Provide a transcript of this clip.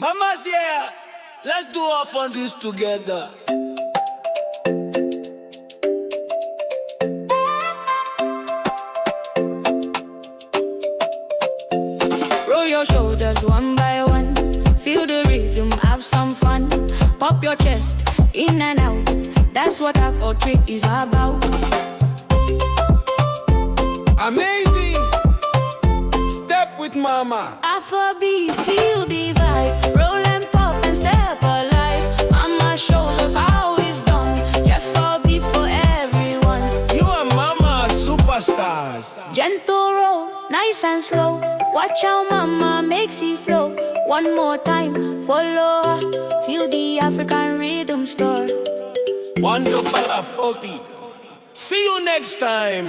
Mama's here. Let's do our fun this together. Roll your shoulders one by one. Feel the rhythm, have some fun. Pop your chest, in and out. That's what Afro trick is about. Amazing! Step with mama. Afrobeats, feel the vibe. Roll and pop and step alive. Mama shows us how it's done. Afrobeats for everyone. You and mama are superstars. Gentle roll, nice and slow. Watch how mama makes it flow. One more time, follow her. Feel the African rhythm store. Wonderful Afrobeat. See you next time.